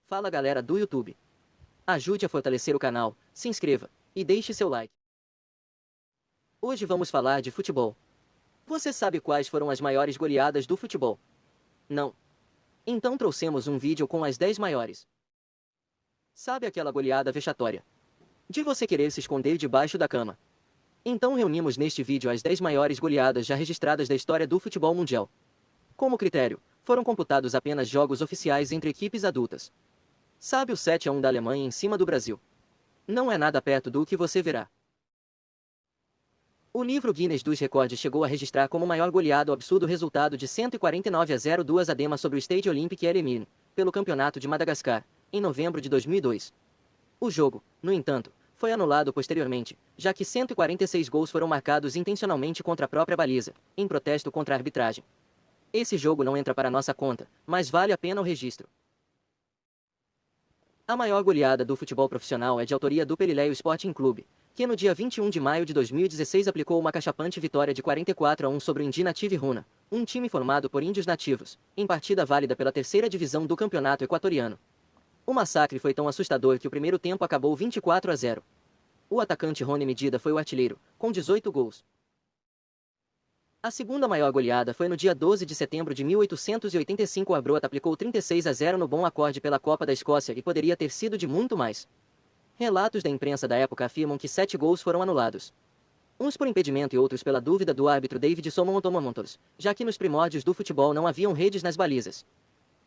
Fala galera do YouTube. Ajude a fortalecer o canal, se inscreva e deixe seu like. Hoje vamos falar de futebol. Você sabe quais foram as maiores goleadas do futebol? Não? Então trouxemos um vídeo com as 10 maiores. Sabe aquela goleada vexatória? De você querer se esconder debaixo da cama. Então reunimos neste vídeo as 10 maiores goleadas já registradas da história do futebol mundial. Como critério, foram computados apenas jogos oficiais entre equipes adultas. Sabe o 7-1 da Alemanha em cima do Brasil? Não é nada perto do que você verá. O livro Guinness dos Recordes chegou a registrar como maior goleado o absurdo resultado de 149-0 Adema sobre o Stade Olympique Elimine, pelo Campeonato de Madagascar, em novembro de 2002. O jogo, no entanto, foi anulado posteriormente, já que 146 gols foram marcados intencionalmente contra a própria baliza, em protesto contra a arbitragem. Esse jogo não entra para nossa conta, mas vale a pena o registro. A maior goleada do futebol profissional é de autoria do Peliléu Sporting Clube, que no dia 21 de maio de 2016 aplicou uma cachapante vitória de 44-1 sobre o Indi Native Runa, um time formado por índios nativos, em partida válida pela terceira divisão do campeonato equatoriano. O massacre foi tão assustador que o primeiro tempo acabou 24-0. O atacante Rony Medida foi o artilheiro, com 18 gols. A segunda maior goleada foi no dia 12 de setembro de 1885. O Arbroath aplicou 36-0 no Bom Acorde pela Copa da Escócia e poderia ter sido de muito mais. Relatos da imprensa da época afirmam que 7 gols foram anulados. Uns por impedimento e outros pela dúvida do árbitro David Solomon Tomamontos, já que nos primórdios do futebol não haviam redes nas balizas.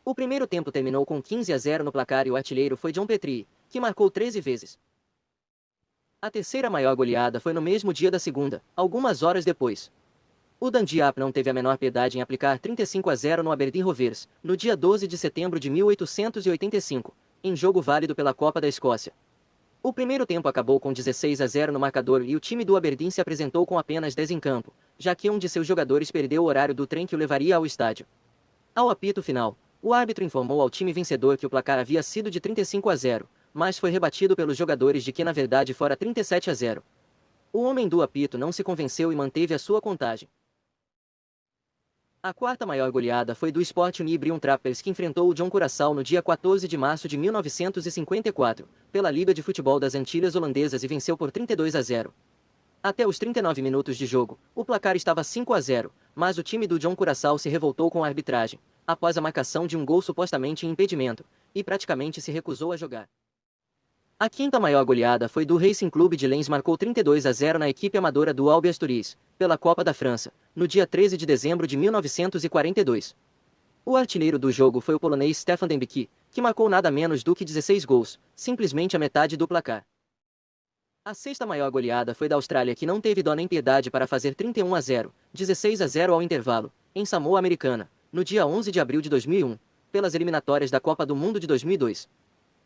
O primeiro tempo terminou com 15-0 no placar e o artilheiro foi John Petrie, que marcou 13 vezes. A terceira maior goleada foi no mesmo dia da segunda, algumas horas depois. O Dundee Up não teve a menor piedade em aplicar 35-0 no Aberdeen Rovers, no dia 12 de setembro de 1885, em jogo válido pela Copa da Escócia. O primeiro tempo acabou com 16-0 no marcador e o time do Aberdeen se apresentou com apenas 10 em campo, já que um de seus jogadores perdeu o horário do trem que o levaria ao estádio. Ao apito final, o árbitro informou ao time vencedor que o placar havia sido de 35-0, mas foi rebatido pelos jogadores de que na verdade fora 37-0. O homem do apito não se convenceu e manteve a sua contagem. A quarta maior goleada foi do Sport Unibrium Trappers, que enfrentou o John Curaçao no dia 14 de março de 1954, pela Liga de Futebol das Antilhas Holandesas e venceu por 32-0. Até os 39 minutos de jogo, o placar estava 5-0, mas o time do John Curaçao se revoltou com a arbitragem, após a marcação de um gol supostamente em impedimento, e praticamente se recusou a jogar. A quinta maior goleada foi do Racing Clube de Lens, marcou 32-0 na equipe amadora do Albion Tourist, pela Copa da França, no dia 13 de dezembro de 1942. O artilheiro do jogo foi o polonês Stefan Dembicki, que marcou nada menos do que 16 gols, simplesmente a metade do placar. A sexta maior goleada foi da Austrália, que não teve dó nem piedade para fazer 31-0, 16-0 ao intervalo, em Samoa Americana, no dia 11 de abril de 2001, pelas eliminatórias da Copa do Mundo de 2002.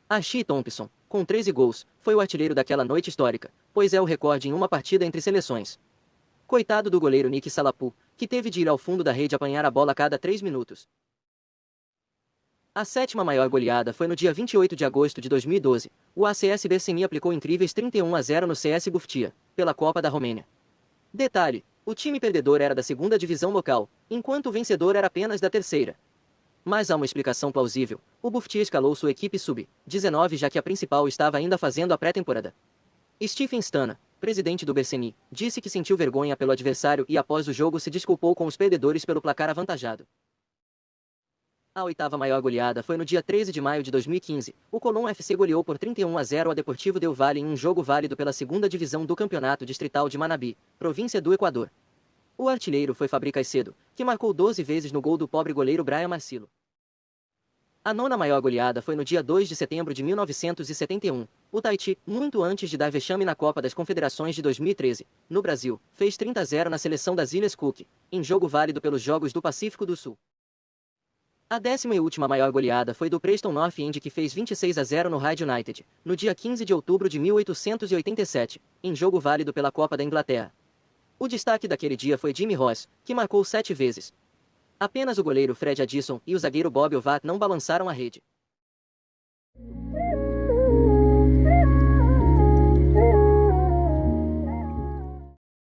Archie Thompson, com 13 gols, foi o artilheiro daquela noite histórica, pois é o recorde em uma partida entre seleções. Coitado do goleiro Nick Salapu, que teve de ir ao fundo da rede apanhar a bola a cada 3 minutos. A sétima maior goleada foi no dia 28 de agosto de 2012. O ACS Berseni aplicou incríveis 31-0 no CS Buftia, pela Copa da Romênia. Detalhe: o time perdedor era da segunda divisão local, enquanto o vencedor era apenas da terceira. Mas há uma explicação plausível: o Buftia escalou sua equipe sub-19 já que a principal estava ainda fazendo a pré-temporada. Stephen Stana, presidente do Berseni, disse que sentiu vergonha pelo adversário e após o jogo se desculpou com os perdedores pelo placar avantajado. A oitava maior goleada foi no dia 13 de maio de 2015. O Colón FC goleou por 31-0 a Deportivo Del Valle em um jogo válido pela segunda divisão do Campeonato Distrital de Manabí, província do Equador. O artilheiro foi Fabri Caicedo, que marcou 12 vezes no gol do pobre goleiro Brian Marcillo. A nona maior goleada foi no dia 2 de setembro de 1971. O Tahiti, muito antes de dar vexame na Copa das Confederações de 2013, no Brasil, fez 30-0 na seleção das Ilhas Cook, em jogo válido pelos Jogos do Pacífico do Sul. A décima e última maior goleada foi do Preston North End, que fez 26-0 no Hyde United, no dia 15 de outubro de 1887, em jogo válido pela Copa da Inglaterra. O destaque daquele dia foi Jimmy Ross, que marcou 7 vezes. Apenas o goleiro Fred Addison e o zagueiro Bob Ovat não balançaram a rede.